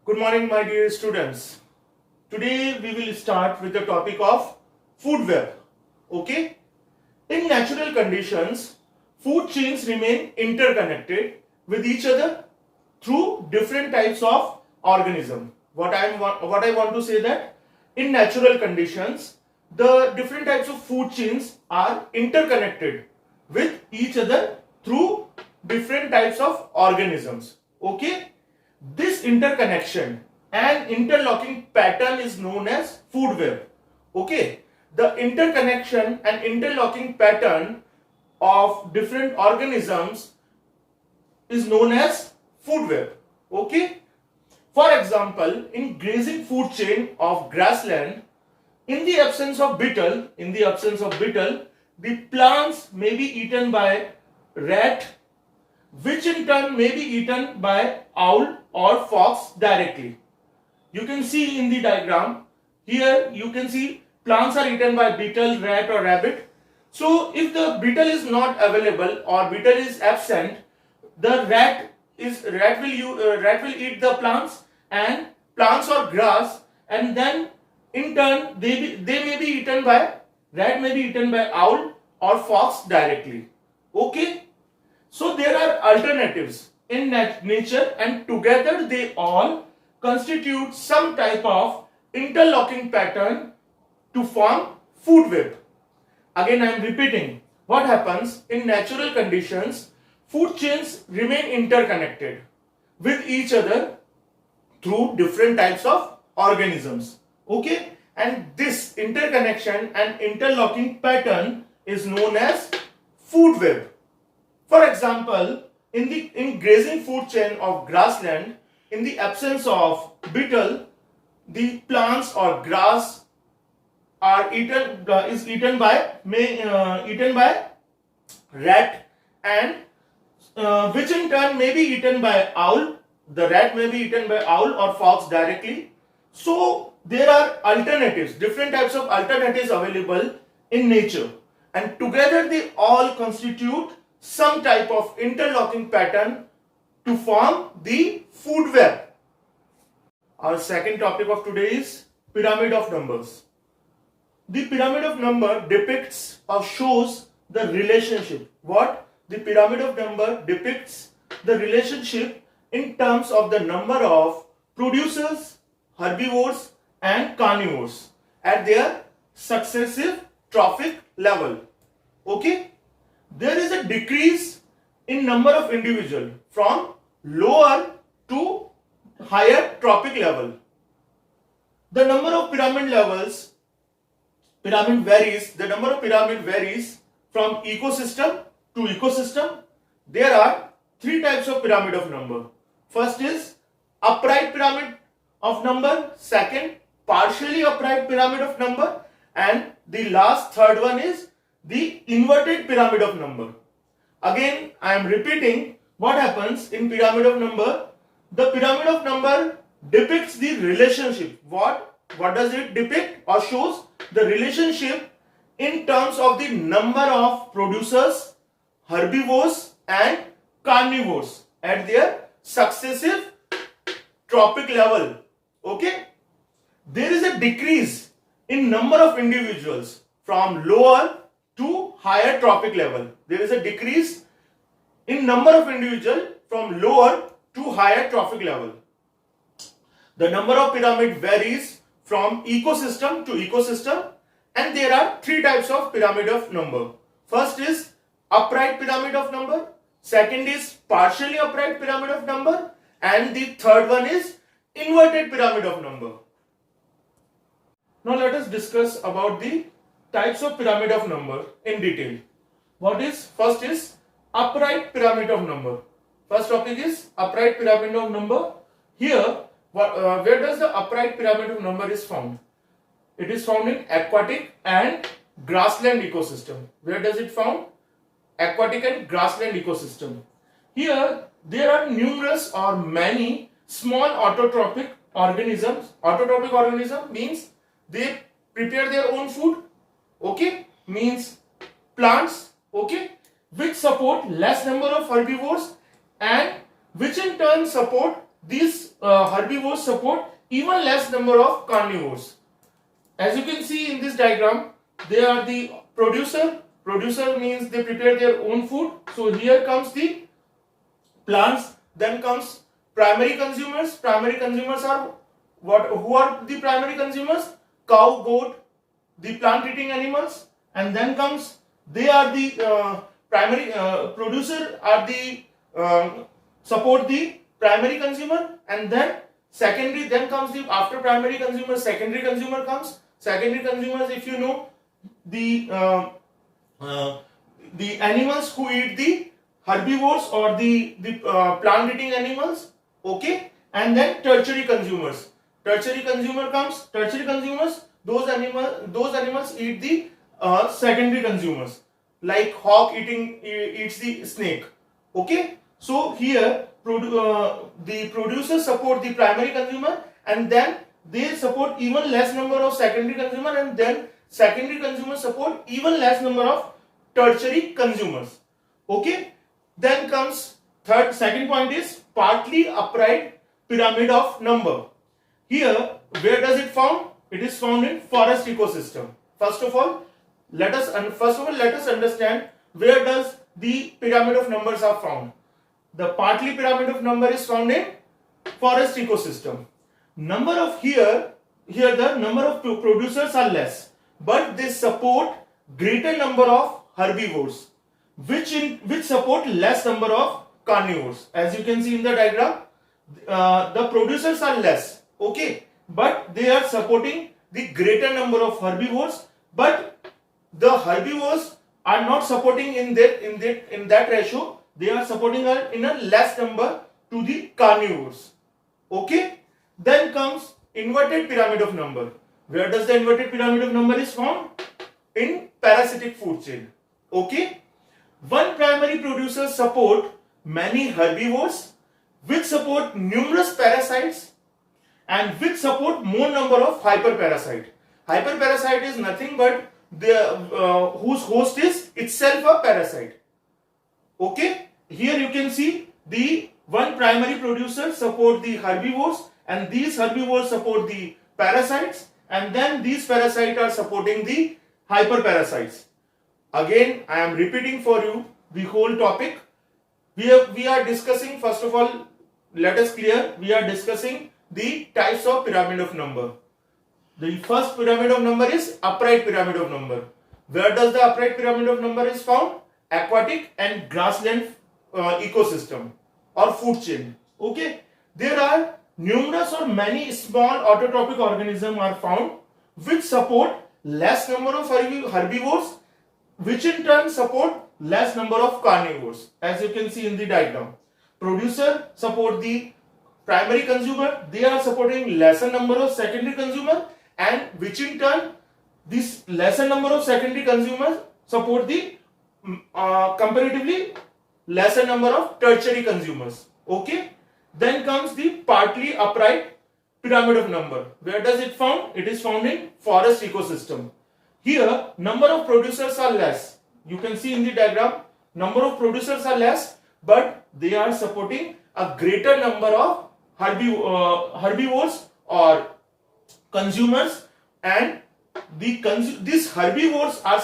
Good morning, my dear students. Today we will start with the topic of food web. Okay? In natural conditions, food chains remain interconnected with each other through different types of organism. What I want to say that in natural conditions, the different types of food chains are interconnected with each other through different types of organisms. Okay? This interconnection and interlocking pattern is known as food web. Okay? The interconnection and interlocking pattern of different organisms is known as food web. Okay? For example, in grazing food chain of grassland, in the absence of beetle, the plants may be eaten by rat, which in turn may be eaten by owl or fox directly. You can see in the diagram, here you can see plants are eaten by beetle, rat or rabbit. So if the beetle is not available or beetle is absent, the rat will eat the plants or grass, and then in turn rat may be eaten by owl or fox directly. Okay? So there are alternatives in nature, and together they all constitute some type of interlocking pattern to form food web. Again I am repeating, what happens in natural conditions, food chains remain interconnected with each other through different types of organisms. Okay? And this interconnection and interlocking pattern is known as food web. For example, in grazing food chain of grassland, in the absence of beetle, the plants or grass are eaten by rat, and which in turn may be eaten by owl. The rat may be eaten by owl or fox directly. So there are alternatives, different types of alternatives available in nature, and together they all constitute some type of interlocking pattern to form the food web. Our second topic of today is pyramid of numbers. The pyramid of number depicts or shows the relationship. What? The pyramid of number depicts the relationship in terms of the number of producers, herbivores and carnivores at their successive trophic level. Okay? There is a decrease in number of individuals from lower to higher trophic level. The number of pyramid varies. The number of pyramid varies from ecosystem to ecosystem. There are three types of pyramid of number. First is upright pyramid of number, second partially upright pyramid of number, and the last third one is the inverted pyramid of number. Again I am repeating, what happens in pyramid of number? The pyramid of number depicts the relationship. What does it depict or shows? The relationship in terms of the number of producers, herbivores and carnivores at their successive trophic level. Okay? There is a decrease in number of individuals from lower to higher trophic level. There is a decrease in number of individuals from lower to higher trophic level. The number of pyramid varies from ecosystem to ecosystem, and there are three types of pyramid of number. First is upright pyramid of number, second is partially upright pyramid of number, and the third one is inverted pyramid of number. Now let us discuss about the types of pyramid of number in detail. First is upright pyramid of number. First topic is upright pyramid of number. Here, where does the upright pyramid of number is found? It is found in aquatic and grassland ecosystem. Where does it found? Aquatic and grassland ecosystem. Here, there are numerous or many small autotrophic organisms. Autotrophic organism means they prepare their own food. Okay? Means plants. Okay? Which support less number of herbivores and which in turn support these herbivores support even less number of carnivores. As you can see in this diagram, they are the producer. Producer means they prepare their own food. So here comes the plants, then comes primary consumers. Primary consumers are what? Who are the primary consumers? Cow, goat, the plant eating animals, and then comes they are the primary producer are the support the primary consumer, and then secondary, then comes the after primary consumer secondary consumer comes. Secondary consumers, if you know, the animals who eat the herbivores or the plant eating animals, okay. And then tertiary consumers. Tertiary consumer comes. Tertiary consumers, those animals eat the secondary consumers, like hawk eats the snake, okay. So here the producers support the primary consumer, and then they support even less number of secondary consumer, and then secondary consumers support even less number of tertiary consumers, okay. Then comes second point is partly upright pyramid of number. Here, where does it found? It is found in forest ecosystem. First of all, let us understand where does the pyramid of numbers are found. The partly pyramid of number is found in forest ecosystem. Number of here the number of producers are less, but they support greater number of herbivores, which support less number of carnivores. As you can see in the diagram, the producers are less, okay, but they are supporting the greater number of herbivores, but the herbivores are not supporting in that ratio. They are supporting in a less number to the carnivores, okay. Then comes inverted pyramid of number. Where does the inverted pyramid of number is found? In parasitic food chain, okay. One primary producer support many herbivores, which support numerous parasites, and which support more number of hyperparasite. Hyperparasite is nothing but whose host is itself a parasite, okay. Here you can see the one primary producer support the herbivores, and these herbivores support the parasites, and then these parasites are supporting the hyperparasites. Again, I am repeating for you the whole topic. We are discussing, first of all, let us clear, we are discussing the types of pyramid of number. The first pyramid of number is upright pyramid of number. Where does the upright pyramid of number is found? Aquatic and grassland ecosystem or food chain, okay. There are numerous or many small autotrophic organisms are found which support less number of herbivores, which in turn support less number of carnivores. As you can see in the diagram, producer support the primary consumer, they are supporting lesser number of secondary consumer, and which in turn this lesser number of secondary consumers support the comparatively lesser number of tertiary consumers, okay. Then comes the partly upright pyramid of number. Where does it found? It is found in forest ecosystem. Here number of producers are less. You can see in the diagram, number of producers are less, but they are supporting a greater number of herbivores or consumers, and these herbivores are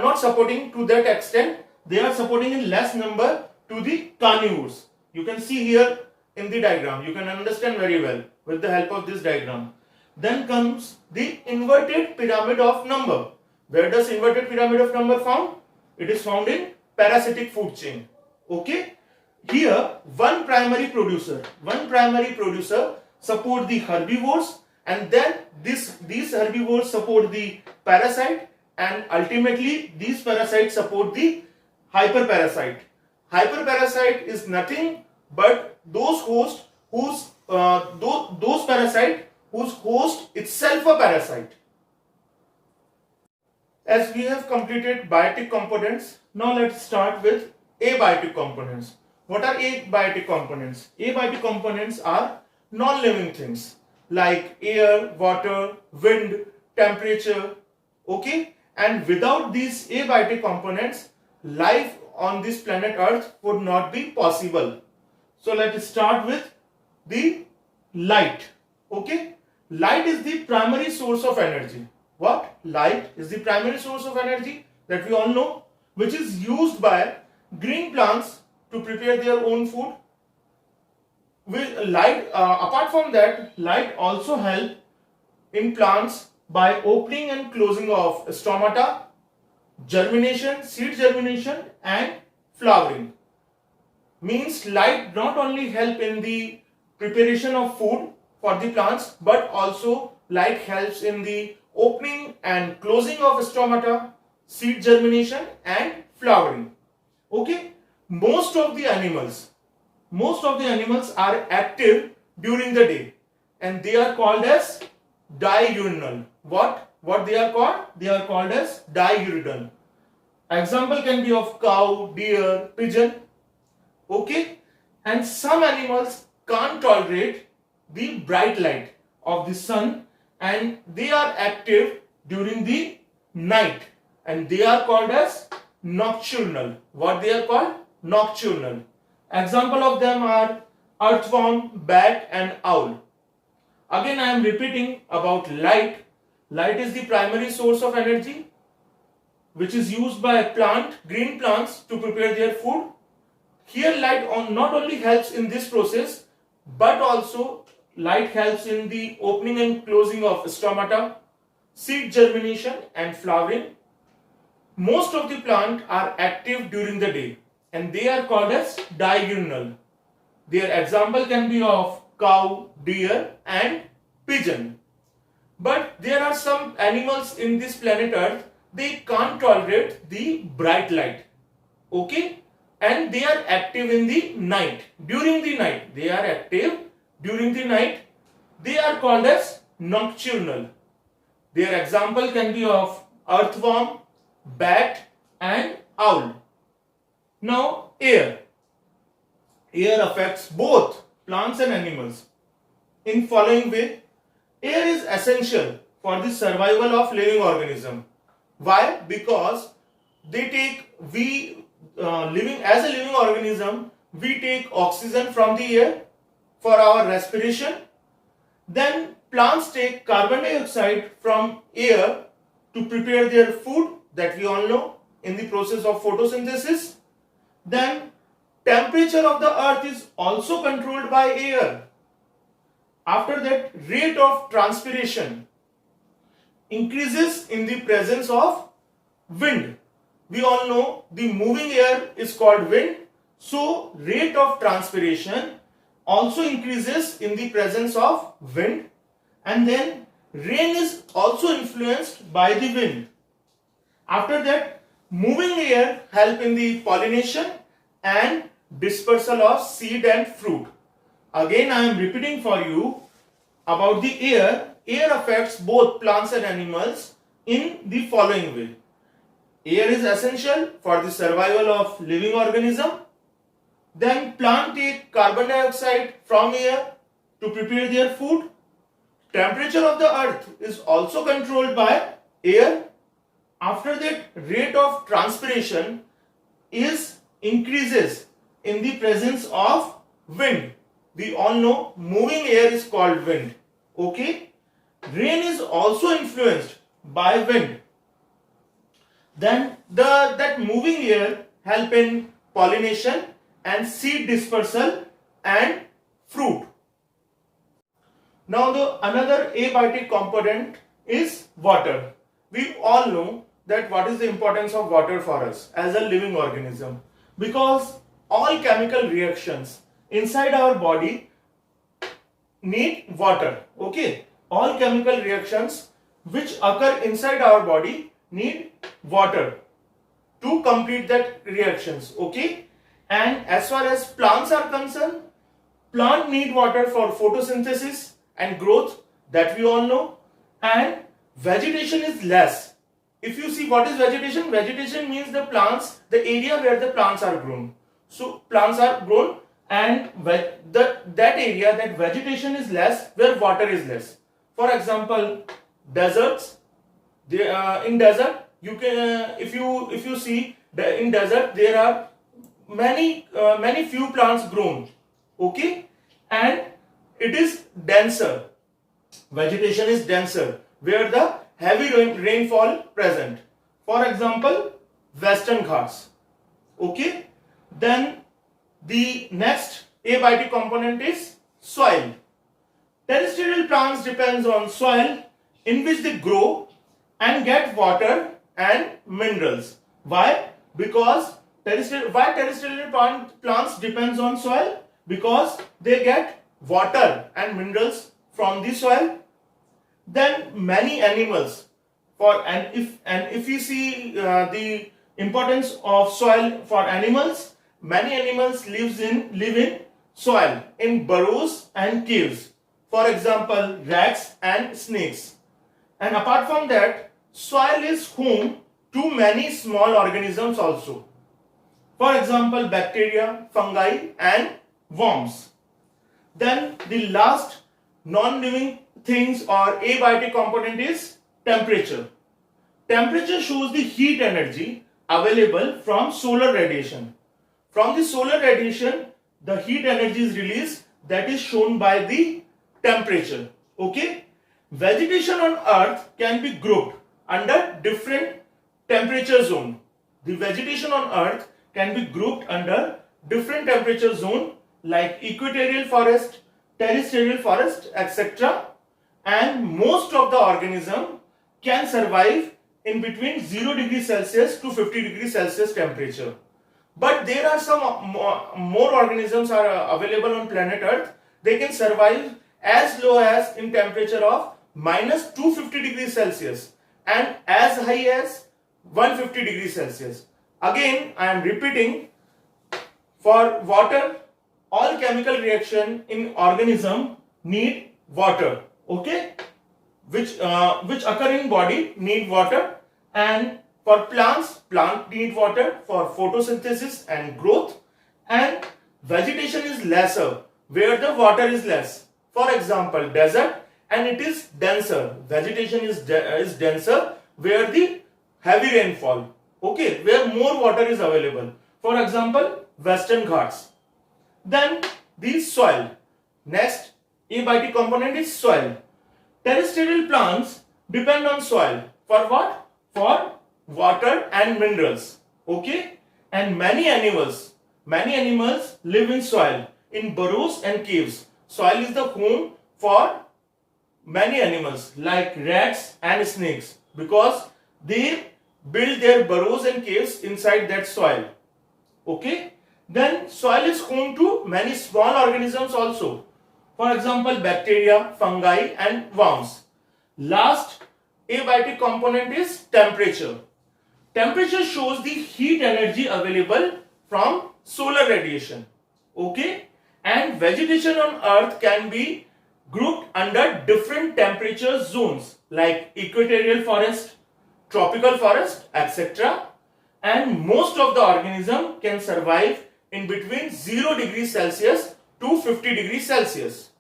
not supporting to that extent. They are supporting in less number to the carnivores. You can see here in the diagram, you can understand very well with the help of this diagram. Then comes the inverted pyramid of number. Where does inverted pyramid of number found? It is found in parasitic food chain, okay. Here one primary producer support the herbivores, and then these herbivores support the parasite, and ultimately these parasites support the hyperparasite. Hyperparasite is nothing but those parasite whose host itself a parasite. As we have completed biotic components, now let's start with abiotic components. What are abiotic components? Abiotic components are non-living things like air, water, wind, temperature, okay. And without these abiotic components, life on this planet Earth would not be possible. So let's start with the light. Okay, light is the primary source of energy. What? Light is the primary source of energy that we all know, which is used by green plants to prepare their own food. With light, apart from that, light also help in plants by opening and closing of stomata, germination, seed germination, and flowering. Means light not only help in the preparation of food for the plants, but also light helps in the opening and closing of stomata, seed germination, and flowering. Okay, most of the animals are active during the day, and they are called as diurnal. What they are called? They are called as diurnal. Example can be of cow, deer, pigeon. Okay, and some animals can't tolerate the bright light of the sun, and they are active during the night, and they are called as nocturnal. What they are called? Nocturnal. Example of them are earthworm, bat, and owl. Again, I am repeating about light. Light is the primary source of energy, which is used by green plants to prepare their food. Here light not only helps in this process, but also light helps in the opening and closing of stomata, seed germination, and flowering. Most of the plants are active during the day, and they are called as diurnal. Their example can be of cow, deer, and pigeon. But there are some animals in this planet Earth, they can't tolerate the bright light. Okay, and they are active in the night. During the night, they are active during the night. They are called as nocturnal. Their example can be of earthworm, bat, and owl. Now, air. Air affects both plants and animals in following way. Air is essential for the survival of living organism. Why? Because living as a living organism, we take oxygen from the air for our respiration. Then plants take carbon dioxide from air to prepare their food, that we all know, in the process of photosynthesis. Then temperature of the earth is also controlled by air. After that, rate of transpiration increases in the presence of wind. We all know the moving air is called wind. So rate of transpiration also increases in the presence of wind, and then rain is also influenced by the wind. After that, moving air help in the pollination and dispersal of seed and fruit. Again, I am repeating for you about the air. Air affects both plants and animals in the following way. Air is essential for the survival of living organism. Then plant take carbon dioxide from air to prepare their food. Temperature of the earth is also controlled by air. After that, rate of transpiration increases in the presence of wind. We all know moving air is called wind. Okay. Rain is also influenced by wind. Then that moving air help in pollination and seed dispersal and fruit. Now another abiotic component is water. We all know that what is the importance of water for us as a living organism, because all chemical reactions inside our body need water. Okay, all chemical reactions which occur inside our body need water to complete that reactions. Okay, and as far as plants are concerned, plant need water for photosynthesis and growth, that we all know, and vegetation is less. If you see what is vegetation, vegetation means the area where the plants are grown. So plants are grown, and that area, that vegetation is less where water is less. For example, deserts. In desert, you can if you see in desert there are many few plants grown. Okay, and it is denser. Vegetation is denser where the heavy rainfall present. For example, Western Ghats. Okay. Then the next abiotic component is soil. Terrestrial plants depends on soil in which they grow and get water and minerals. Why? Because terrestrial plants depends on soil? Because they get water and minerals from the soil. Then many animals, if you see the importance of soil for animals, many animals live in soil in burrows and caves. For example, rats and snakes. And apart from that, soil is home to many small organisms also. For example, bacteria, fungi and worms. Then the last non-living things or abiotic component is temperature. Temperature shows the heat energy available from solar radiation. From the solar radiation, the heat energy is released, that is shown by the temperature. Okay? Vegetation on earth can be grouped under different temperature zone. The vegetation on earth can be grouped under different temperature zone like equatorial forest, terrestrial forest, etc. And most of the organism can survive in between 0 degrees Celsius to 50 degrees Celsius temperature. But there are some more organisms are available on planet Earth. They can survive as low as in temperature of minus 250 degrees Celsius and as high as 150 degrees Celsius. Again, I am repeating, for water, all chemical reaction in organism need water. Okay, which occur in body need water, and for plants, plant need water for photosynthesis and growth, and vegetation is lesser where the water is less. For example, desert, and it is denser. Vegetation is denser where the heavy rainfall. Okay, where more water is available. For example, Western Ghats. Then the soil. Next abiotic component is soil. Terrestrial plants depend on soil. For what? For water and minerals. Okay? And many animals live in soil, in burrows and caves. Soil is the home for many animals like rats and snakes because they build their burrows and caves inside that soil. Okay? Then soil is home to many small organisms also. For example, bacteria, fungi and worms. Last abiotic component is temperature. Temperature shows the heat energy available from solar radiation. Okay? And vegetation on earth can be grouped under different temperature zones like equatorial forest, tropical forest, etc. And most of the organism can survive in between 0 degrees Celsius to 50 degrees Celsius.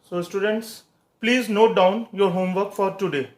So students, please note down your homework for today.